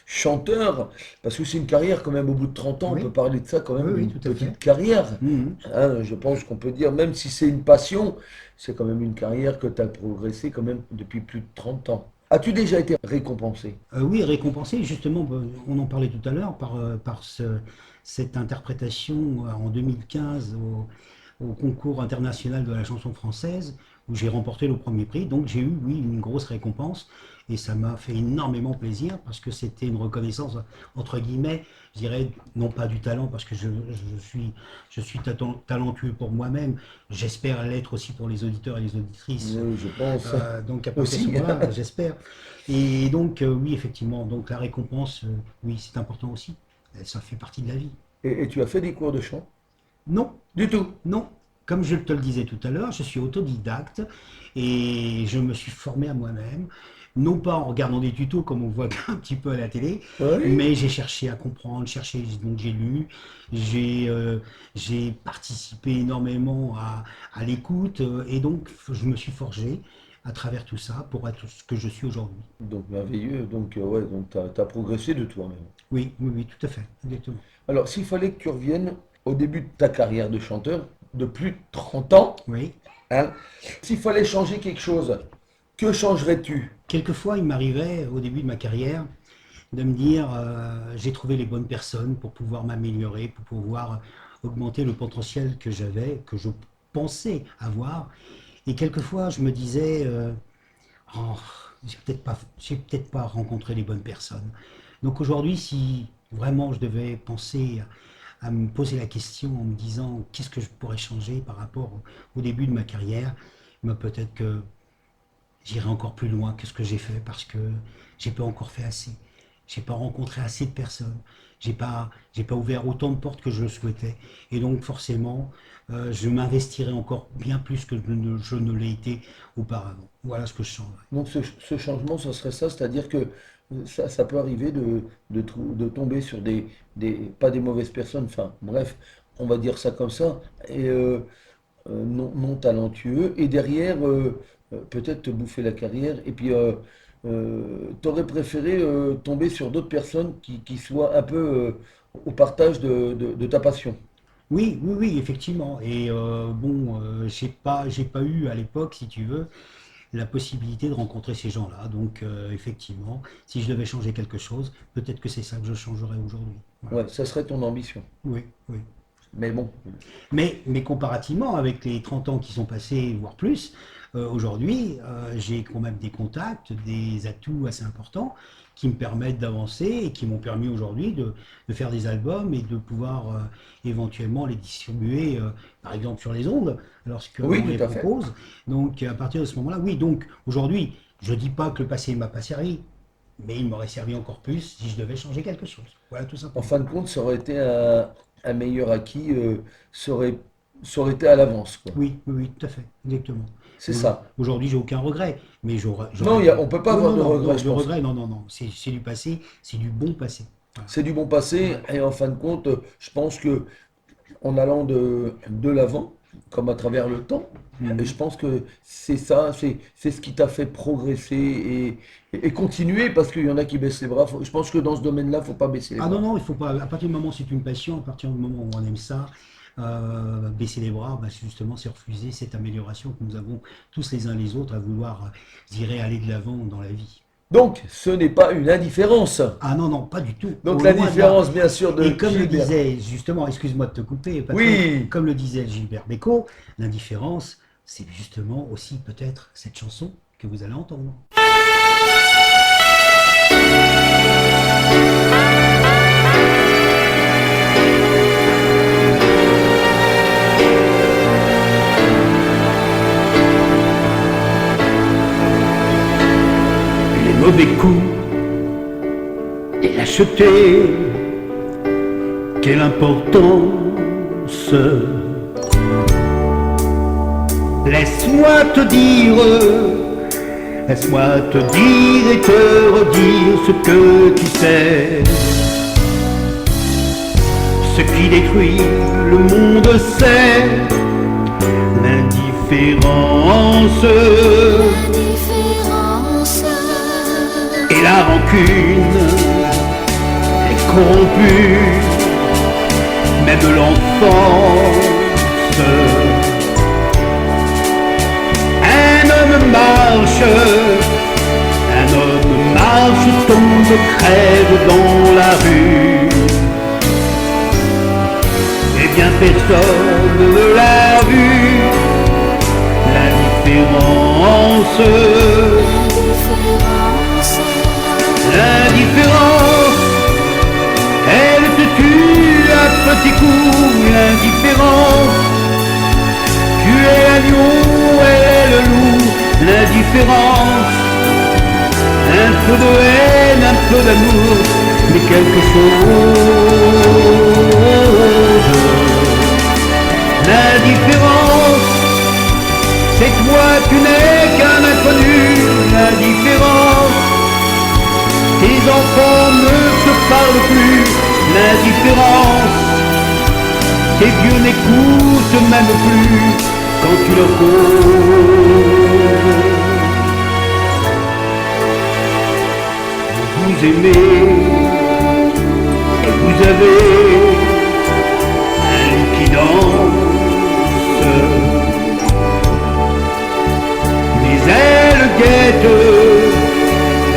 chanteur, parce que c'est une carrière quand même au bout de 30 ans, on Oui. peut parler de ça quand même, Oui, oui, une tout à petite fait. carrière. Mhm. Hein, je pense qu'on peut dire, même si c'est une passion, c'est quand même une carrière que tu as progressé quand même depuis plus de 30 ans. As-tu déjà été récompensé? Oui, récompensé, justement, on en parlait tout à l'heure, par cette interprétation en 2015 au concours international de la chanson française, où j'ai remporté le premier prix. Donc j'ai eu, oui, une grosse récompense, et ça m'a fait énormément plaisir, parce que c'était une reconnaissance, entre guillemets, je dirais, non pas du talent, parce que je suis talentueux pour moi-même, j'espère l'être aussi pour les auditeurs et les auditrices. Oui, je pense. Donc à partir de ce Aussi. moment-là, j'espère. Et donc oui, effectivement, donc la récompense, oui, c'est important aussi. Ça fait partie de la vie. Et tu as fait des cours de chant? Non, Du tout. non. Comme je te le disais tout à l'heure, je suis autodidacte et je me suis formé à moi-même. Non pas en regardant des tutos comme on voit un petit peu à la télé, Oui. mais j'ai cherché à comprendre, donc j'ai lu, j'ai participé énormément à l'écoute, et donc je me suis forgé à travers tout ça pour être ce que je suis aujourd'hui. Donc merveilleux, donc ouais, donc tu as progressé de toi-même. Oui, oui, oui, tout à fait, exactement. Alors s'il fallait que tu reviennes au début de ta carrière de chanteur, de plus de 30 ans, Oui. hein, s'il fallait changer quelque chose, que changerais-tu? Quelquefois, il m'arrivait au début de ma carrière de me dire j'ai trouvé les bonnes personnes pour pouvoir m'améliorer, pour pouvoir augmenter le potentiel que j'avais, que je pensais avoir. Et quelquefois, je me disais oh, j'ai peut-être pas rencontré les bonnes personnes. Donc aujourd'hui, si vraiment je devais penser à me poser la question en me disant qu'est-ce que je pourrais changer par rapport au début de ma carrière, mais peut-être que j'irai encore plus loin que ce que j'ai fait, parce que j'ai pas encore fait assez. J'ai pas rencontré assez de personnes. J'ai pas ouvert autant de portes que je le souhaitais. Et donc forcément, je m'investirai encore bien plus que je ne l'ai été auparavant. Voilà ce que je changerais. Donc ce changement, ce serait ça, c'est-à-dire que ça peut arriver de tomber sur pas des mauvaises personnes, enfin bref, on va dire ça comme ça, et non talentueux, et derrière peut-être te bouffer la carrière, et puis t'aurais préféré tomber sur d'autres personnes qui soient un peu au partage de ta passion. Oui, oui, oui, effectivement. Et bon, j'ai pas eu à l'époque, si tu veux, la possibilité de rencontrer ces gens-là. Donc, effectivement, si je devais changer quelque chose, peut-être que c'est ça que je changerais aujourd'hui. Voilà. Ouais, ça serait ton ambition. Oui, oui. Mais bon, Mais comparativement avec les 30 ans qui sont passés, voire plus, aujourd'hui, j'ai quand même des contacts, des atouts assez importants qui me permettent d'avancer et qui m'ont permis aujourd'hui de faire des albums et de pouvoir éventuellement les distribuer, par exemple sur les ondes, lorsqu'on oui, les tout à fait. propose. Donc à partir de ce moment-là, oui, donc aujourd'hui, je ne dis pas que le passé ne m'a pas servi, mais il m'aurait servi encore plus si je devais changer quelque chose. Voilà, tout En simplement. fin de compte, ça aurait été un meilleur acquis, ça aurait été à l'avance, quoi. Oui, oui, oui, tout à fait, exactement. C'est ça. Aujourd'hui, j'ai aucun regret, mais Non, on peut pas Non, avoir non, de non, regrets, non, je de pense. regret, non, non, non. C'est du passé, c'est du bon passé. Voilà. C'est du bon passé, et en fin de compte, je pense que en allant de l'avant, comme à travers le temps, et je pense que c'est ça, c'est ce qui t'a fait progresser et continuer, parce qu'il y en a qui baissent les bras. Je pense que dans ce domaine-là, il ne faut pas baisser les Ah bras. non, non, il faut pas. À partir du moment où c'est une passion, à partir du moment où on aime ça, baisser les bras, bah, justement, c'est refuser cette amélioration que nous avons tous les uns les autres à vouloir, je dirais, aller de l'avant dans la vie. Donc, ce n'est pas une indifférence. Ah non, non, pas du tout. Donc, Au la loin de là. différence, bien sûr, de Et comme le Gilbert. disait, justement, excuse-moi de te couper, Patrick, Oui. comme le disait Gilbert Bécaud, l'indifférence, c'est justement aussi peut-être cette chanson que vous allez entendre. Les mauvais coups et lâcheté, quelle importance. Laisse-moi te dire et te redire ce que tu sais. Ce qui détruit le monde, c'est L'indifférence et la rancune est corrompue, même l'enfance. Un homme marche, tombe, crève dans la rue. Eh bien personne ne l'a vu. L'indifférence, elle te tue à petits coups. L'indifférence, tu es l'agneau, elle est le loup. L'indifférence, un peu de haine, un peu d'amour, mais quelque chose. L'indifférence, c'est que moi tu n'es qu'un inconnu. L'indifférence, tes enfants ne te parlent plus. L'indifférence, tes vieux n'écoutent même plus quand tu leur causes. Vous aimez et vous avez un loup qui danse, mais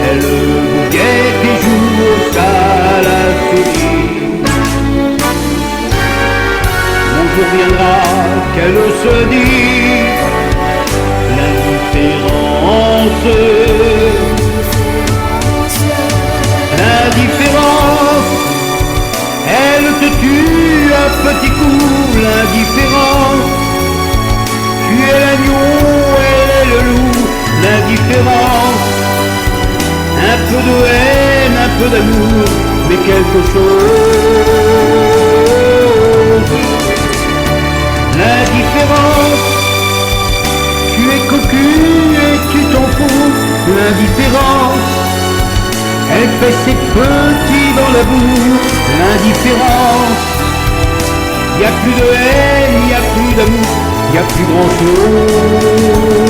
elle vous guette et joue à la souris. Mon jour viendra qu'elle se dit l'indifférence. L'indifférence, elle te tue à petits coups. L'indifférence, tu es l'agneau, elle est le loup. L'indifférence, un peu de haine, un peu d'amour, mais quelque chose. L'indifférence, tu es cocu et tu t'en fous. L'indifférence, elle fait ses petits dans la boue. L'indifférence, y a plus de haine, y a plus d'amour, y a plus grand chose.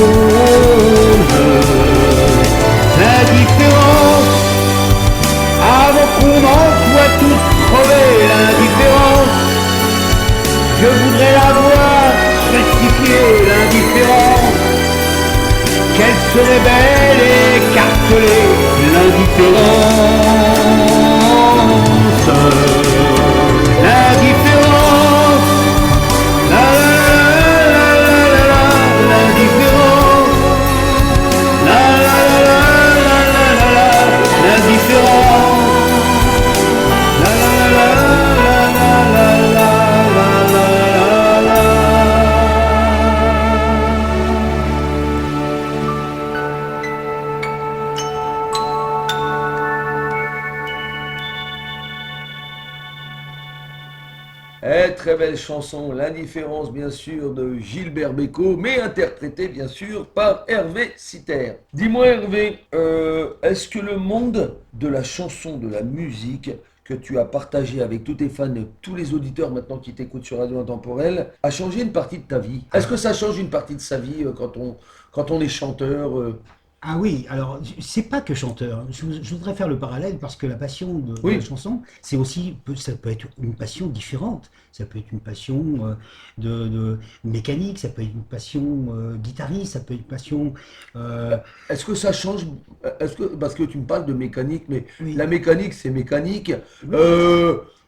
L'indifférence, avant qu'on en soit tous crevés. L'indifférence, je voudrais la voir crucifiée. L'indifférence, qu'elle serait belle et écartelée. L'indifférence, l'indifférence, l'indifférence, Très belle chanson, L'indifférence bien sûr de Gilbert Bécaud, mais interprétée bien sûr par Hervé Citer. Dis-moi Hervé, est-ce que le monde de la chanson, de la musique que tu as partagé avec tous tes fans et tous les auditeurs maintenant qui t'écoutent sur Radio Intemporelle a changé une partie de ta vie? Est-ce que ça change une partie de sa vie quand on est chanteur Ah oui, alors c'est pas que chanteur. Je voudrais faire le parallèle parce que la passion de la chanson, c'est aussi, ça peut être une passion différente. Ça peut être une passion de mécanique, ça peut être une passion guitariste, ça peut être une passion. Est-ce que ça change? Parce que tu me parles de mécanique, mais Oui. la mécanique c'est mécanique.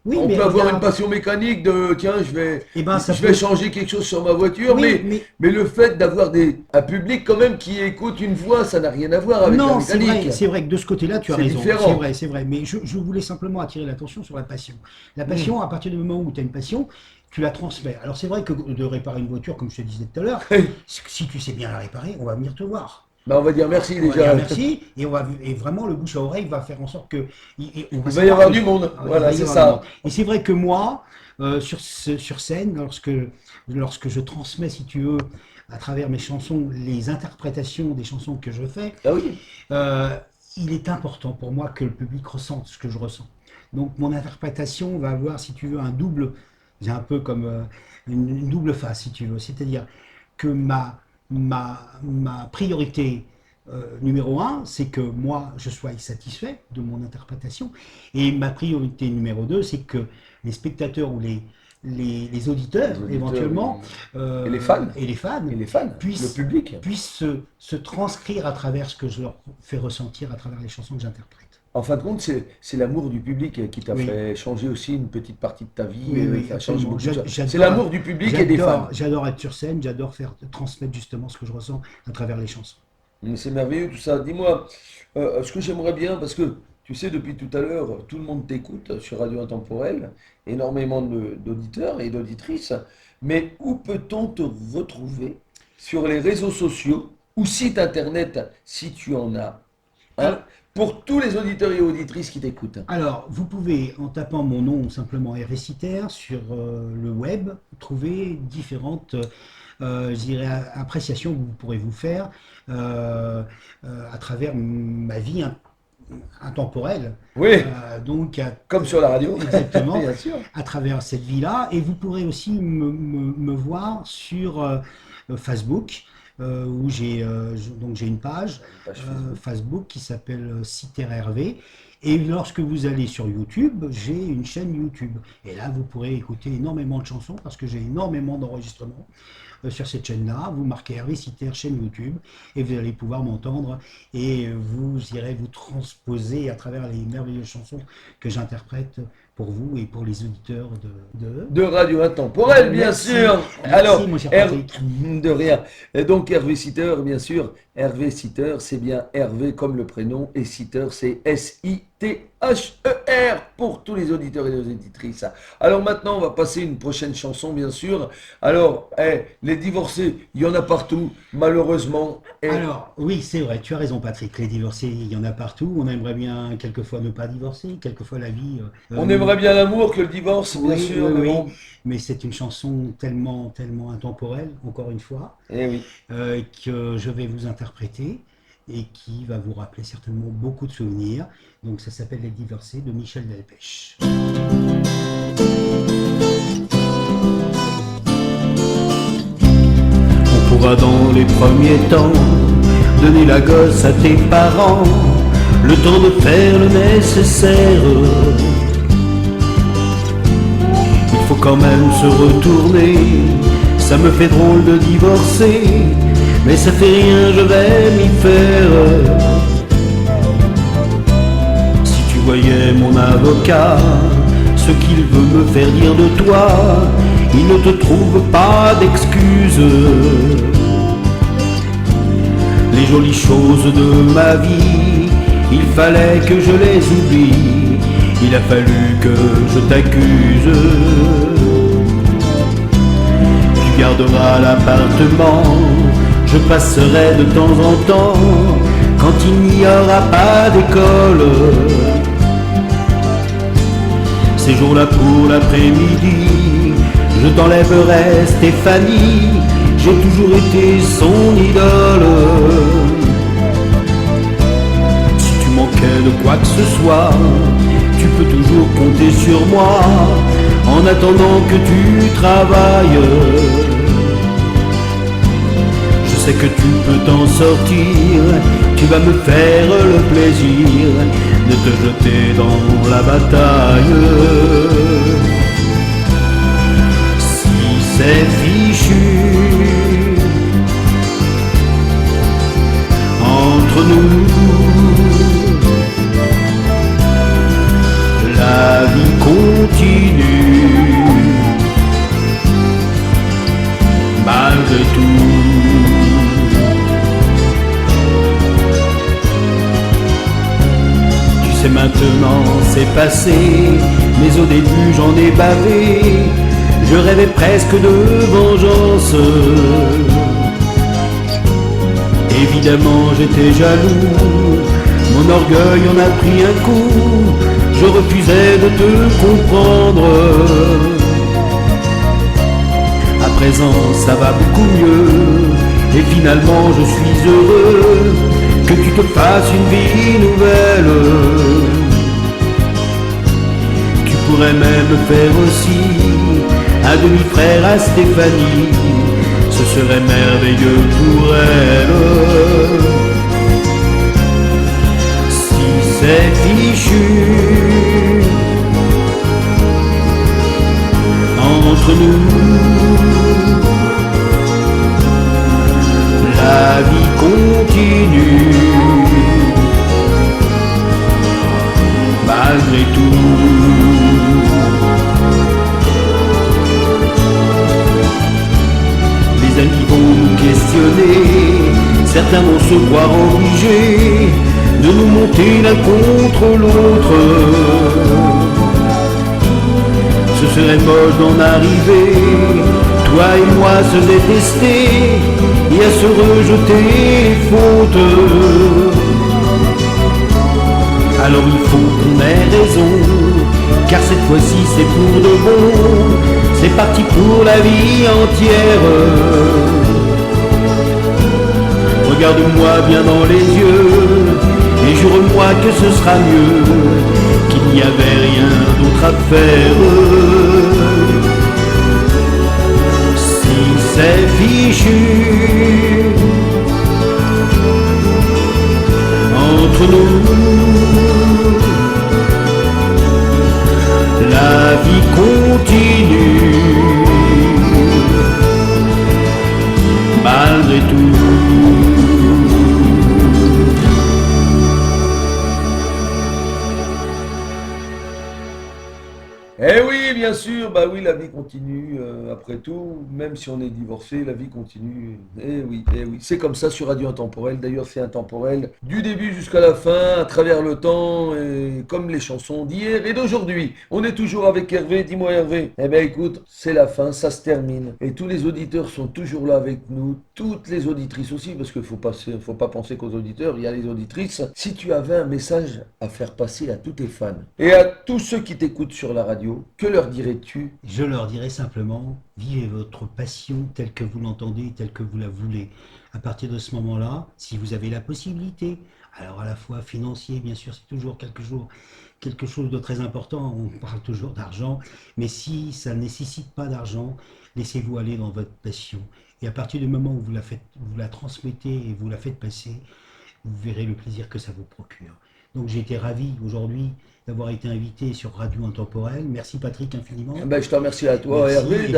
Oui, On mais peut avoir regarde. une passion mécanique de tiens, je vais Ça peut- changer quelque chose sur ma voiture, Oui, mais le fait d'avoir un public quand même qui écoute une voix, ça n'a rien à voir avec la Non, c'est mécanique. vrai, c'est vrai que de ce côté-là, tu as C'est raison. différent. C'est vrai. Mais je voulais simplement attirer l'attention sur la passion. La passion, à partir du moment où tu as une passion, tu la transmets. Alors c'est vrai que de réparer une voiture, comme je te disais tout à l'heure, si tu sais bien la réparer, on va venir te voir. Bah, on va dire merci On va déjà. dire merci, et vraiment le bouche à oreille va faire en sorte que Il va y avoir du monde. Voilà, c'est ça. Et c'est vrai que moi, sur scène, lorsque je transmets, si tu veux, à travers mes chansons, les interprétations des chansons que je fais, Ah oui. il est important pour moi que le public ressente ce que je ressens. Donc mon interprétation va avoir, si tu veux, un double J'ai un peu comme une double face, si tu veux. C'est-à-dire que ma priorité numéro 1, c'est que moi, je sois satisfait de mon interprétation. Et ma priorité numéro 2, c'est que les spectateurs ou les auditeurs, éventuellement, et les fans, puissent, le public, puissent se transcrire à travers ce que je leur fais ressentir à travers les chansons que j'interprète. En fin de compte, c'est l'amour du public qui t'a fait changer aussi une petite partie de ta vie. Oui, ça change beaucoup de choses. j'adore- C'est l'amour du public et des fans. J'adore être sur scène, j'adore transmettre justement ce que je ressens à travers les chansons. Mais c'est merveilleux tout ça. Dis-moi, ce que j'aimerais bien, parce que tu sais, depuis tout à l'heure, tout le monde t'écoute sur Radio Intemporelle, énormément d'auditeurs et d'auditrices, mais où peut-on te retrouver sur les réseaux sociaux ou site internet, si tu en as un, pour tous les auditeurs et auditrices qui t'écoutent? Alors, vous pouvez, en tapant mon nom simplement Hervé Citer sur le web, trouver différentes je dirais, appréciations que vous pourrez vous faire à travers ma vie intemporelle. Oui, Donc, comme sur la radio. exactement, Bien sûr. à travers cette vie-là. Et vous pourrez aussi me voir sur Facebook, où j'ai une page Facebook qui s'appelle Citer Hervé. Et lorsque vous allez sur YouTube, j'ai une chaîne YouTube. Et là, vous pourrez écouter énormément de chansons parce que j'ai énormément d'enregistrements sur cette chaîne-là. Vous marquez Hervé Citer, chaîne YouTube, et vous allez pouvoir m'entendre et vous irez vous transposer à travers les merveilleuses chansons que j'interprète pour vous et pour les auditeurs De Radio Intemporelle, bien Merci. sûr. Merci, Alors, mon cher Patrick. de rien. Et donc, Hervé Citer, bien sûr. Hervé Citer, c'est bien Hervé comme le prénom, et Citer, c'est S-I-T-H-E-R pour tous les auditeurs et les auditrices. Alors maintenant, on va passer une prochaine chanson, bien sûr. Alors, les divorcés, il y en a partout, malheureusement. Et Alors, oui, c'est vrai, tu as raison, Patrick. Les divorcés, il y en a partout. On aimerait bien, quelquefois, ne pas divorcer. Quelquefois, la vie. on aimerait bien l'amour que le divorce, bien Oui, sûr. oui, mais oui. bon. Mais c'est une chanson tellement, tellement intemporelle, encore une fois, Eh oui. que je vais vous interpréter et qui va vous rappeler certainement beaucoup de souvenirs. Donc, ça s'appelle Les Divorcés de Michel Delpech. On pourra dans les premiers temps donner la gosse à tes parents, le temps de faire le nécessaire. Il faut quand même se retourner, ça me fait drôle de divorcer, mais ça fait rien, je vais m'y faire. Si tu voyais mon avocat, ce qu'il veut me faire dire de toi, il ne te trouve pas d'excuses. Les jolies choses de ma vie, il fallait que je les oublie, il a fallu que je t'accuse. Tu garderas l'appartement, je passerai de temps en temps, quand il n'y aura pas d'école. Ces jours-là pour l'après-midi, je t'enlèverai Stéphanie, j'ai toujours été son idole. Si tu manquais de quoi que ce soit, tu peux toujours compter sur moi, en attendant que tu travailles. Je sais que tu peux t'en sortir, tu vas me faire le plaisir de te jeter dans la bataille. Si c'est fichu entre nous, la vie continue malgré tout. Tu sais maintenant c'est passé, mais au début j'en ai bavé, je rêvais presque de vengeance. Évidemment j'étais jaloux, mon orgueil en a pris un coup, je refusais de te comprendre. À présent ça va beaucoup mieux, et finalement je suis heureux que tu te fasses une vie nouvelle. Tu pourrais même faire aussi un demi-frère à Stéphanie, ce serait merveilleux pour elle. Si c'est fichu entre nous, la vie continue malgré tout. Les amis vont nous questionner, certains vont se croire obligés de nous monter l'un contre l'autre. Ce serait moche d'en arriver, toi et moi se détester et à se rejeter les fautes. Alors il faut qu'on ait raison, car cette fois-ci c'est pour de bon, c'est parti pour la vie entière. Regarde-moi bien dans les yeux et jure-moi que ce sera mieux, qu'il n'y avait rien d'autre à faire. Si c'est fichu entre nous, la vie continue malgré tout. Eh oui, bien sûr, bah oui, la vie continue, après tout, même si on est divorcé, la vie continue. Eh oui, c'est comme ça sur Radio Intemporel. D'ailleurs, c'est intemporel du début jusqu'à la fin, à travers le temps, et comme les chansons d'hier et d'aujourd'hui. On est toujours avec Hervé. Dis-moi, Hervé. Eh bien, écoute, c'est la fin, ça se termine. Et tous les auditeurs sont toujours là avec nous, toutes les auditrices aussi, parce qu'il faut pas penser qu'aux auditeurs, il y a les auditrices. Si tu avais un message à faire passer à tous tes fans et à tous ceux qui t'écoutent sur la radio, que leur dirais-tu? Je leur dirais simplement, vivez votre passion telle que vous l'entendez, telle que vous la voulez. À partir de ce moment-là, si vous avez la possibilité, alors à la fois financier, bien sûr, c'est toujours quelque chose de très important, on parle toujours d'argent, mais si ça ne nécessite pas d'argent, laissez-vous aller dans votre passion. Et à partir du moment où vous la transmettez et vous la faites passer, vous verrez le plaisir que ça vous procure. Donc j'ai été ravi aujourd'hui d'avoir été invité sur Radio Intemporel. Merci Patrick infiniment. Ben, je te remercie à toi, Hervé.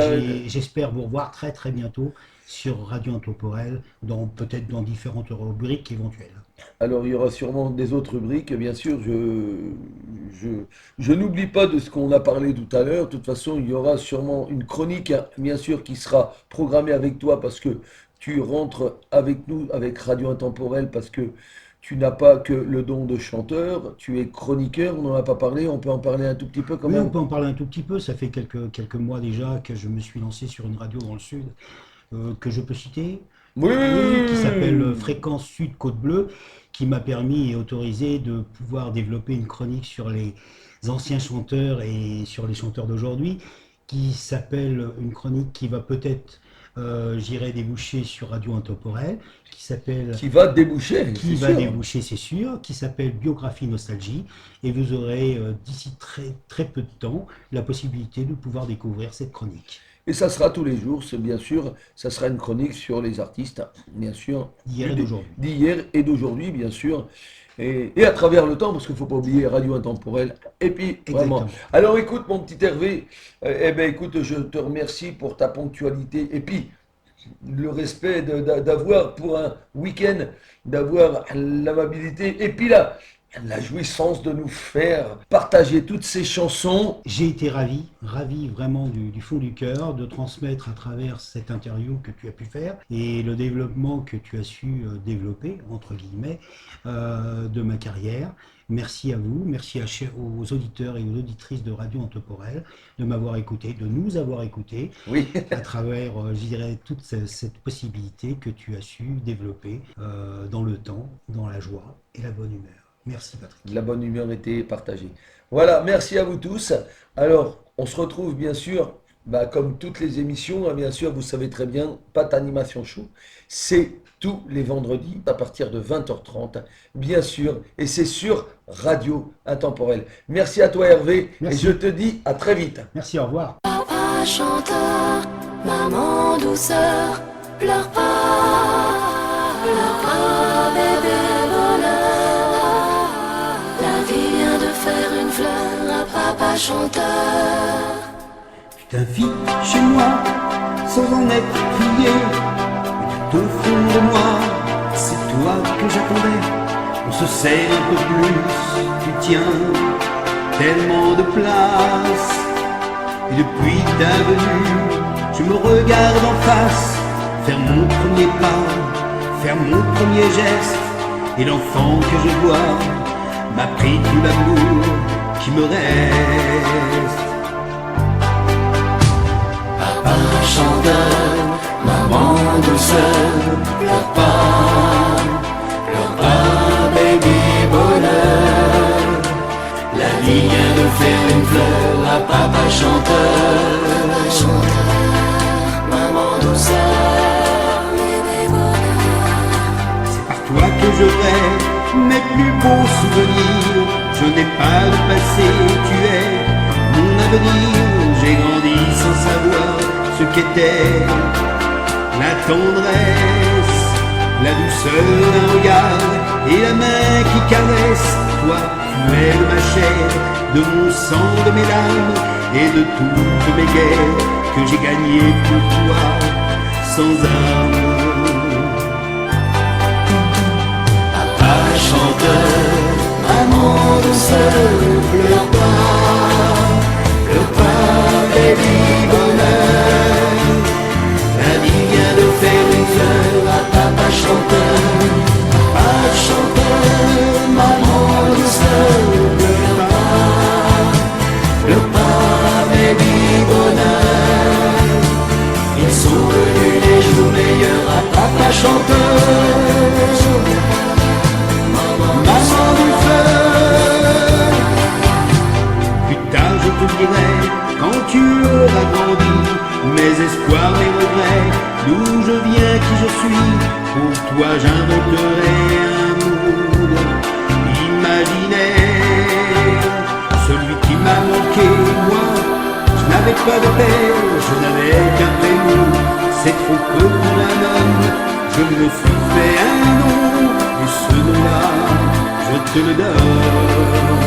J'espère vous revoir très très bientôt sur Radio Intemporel, peut-être dans différentes rubriques éventuelles. Alors il y aura sûrement des autres rubriques, bien sûr. Je n'oublie pas de ce qu'on a parlé tout à l'heure. De toute façon, il y aura sûrement une chronique, bien sûr, qui sera programmée avec toi parce que tu rentres avec nous, avec Radio Intemporel, parce que tu n'as pas que le don de chanteur, tu es chroniqueur, on n'en a pas parlé, on peut en parler un tout petit peu quand même. Oui, on peut en parler un tout petit peu, ça fait quelques mois déjà que je me suis lancé sur une radio dans le sud, que je peux citer, Oui. qui s'appelle Fréquence Sud Côte Bleue, qui m'a permis et autorisé de pouvoir développer une chronique sur les anciens chanteurs et sur les chanteurs d'aujourd'hui, qui s'appelle une chronique qui va peut-être... j'irai déboucher sur Radio Intemporel, qui va déboucher, c'est sûr, qui s'appelle Biographie Nostalgie, et vous aurez d'ici très très peu de temps la possibilité de pouvoir découvrir cette chronique. Et ça sera tous les jours, bien sûr, ça sera une chronique sur les artistes, bien sûr, d'hier et d'aujourd'hui, bien sûr. Et à travers le temps, parce qu'il ne faut pas oublier Radio Intemporel. Et puis, vraiment. Alors écoute, mon petit Hervé, écoute, je te remercie pour ta ponctualité. Et puis, le respect d'avoir pour un week-end, d'avoir l'amabilité. Et puis là, la jouissance de nous faire partager toutes ces chansons. J'ai été ravi vraiment du fond du cœur de transmettre à travers cette interview que tu as pu faire et le développement que tu as su développer, entre guillemets, de ma carrière. Merci à vous, merci aux auditeurs et aux auditrices de Radio Intemporel de m'avoir écouté, de nous avoir écoutés, oui. à travers, je dirais, toute cette possibilité que tu as su développer dans le temps, dans la joie et la bonne humeur. Merci Patrick. La bonne humeur était partagée. Voilà, merci à vous tous. Alors, on se retrouve bien sûr, comme toutes les émissions, bien sûr, vous savez très bien, Pat Animation Show, c'est tous les vendredis à partir de 20h30, bien sûr, et c'est sur Radio Intemporel. Merci à toi Hervé, merci. Et je te dis à très vite. Merci, au revoir. papa chanteur, maman douceur, pleure pas, bébé bonheur. La vie vient de faire une fleur à papa chanteur. Tu t'invites chez moi sans en être prié. Tout au fond de moi, c'est toi que j'attendais. On se serre un peu plus, tu tiens tellement de place. Et depuis ta venue, je me regarde en face, faire mon premier pas, faire mon premier geste. Et l'enfant que je vois m'a pris tout l'amour qui me reste. Papa chanteur, maman douceur, pleure pas, baby bonheur. La vie vient de faire une fleur à papa chanteur, maman douceur, bébé bonheur. C'est par toi que je rêve mes plus beaux souvenirs. Je n'ai pas de passé, tu es mon avenir. J'ai grandi sans savoir ce qu'était la tendresse, la douceur d'un regard et la main qui caresse. Toi, tu es de ma chair, de mon sang, de mes larmes et de toutes mes guerres que j'ai gagnées pour toi sans armes. Papa chanteur, maman douceur, pleure pas, baby bonheur. La vie vient de faire une fleur à papa chanteur, maman douceur, pleure pas, baby bonheur. Ils sont venus les jours meilleurs à papa chanteur, maman douceur. Plus tard je te dirai, quand tu auras grandi, mes espoirs, mes regrets, d'où je viens, qui je suis. Pour toi j'inventerai un monde imaginaire, celui qui m'a manqué. Moi, je n'avais pas de père, je n'avais qu'un prénom. C'est trop peu pour un homme, je me suis fait un nom. Et ce nom-là, je te le donne.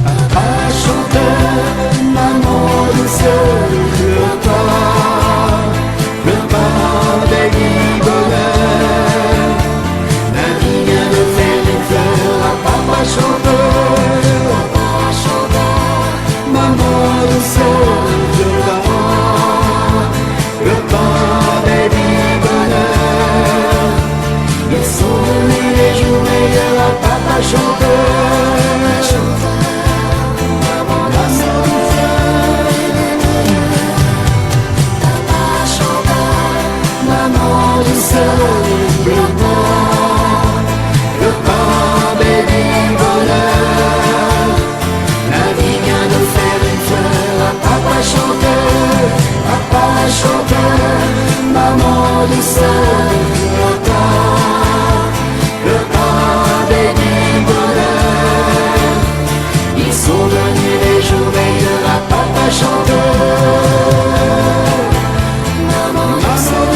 Papa chanteur, maman douceur, pleure pas, baby bonheur. La vie vient de faire une fleur à papa chanteur, maman douceur, pleure pas, baby bonheur. Ils sont venus les jours meilleurs à papa chanteur, maman douceur. Maman douceur, pleure pas, baby bonheur. La vie vient de faire une fleur à papa chanteur, maman douceur, pleure pas, baby bonheur. Ils sont venus les jours meilleurs à papa chanteur, maman douceur.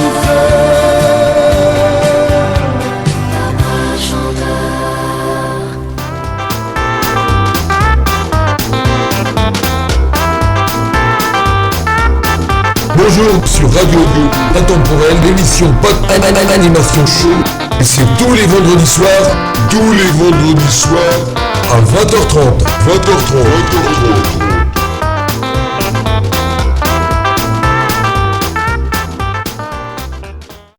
Bonjour sur Radio Intemporel, l'émission Animation Show. Et c'est tous les vendredis soirs à 20h30.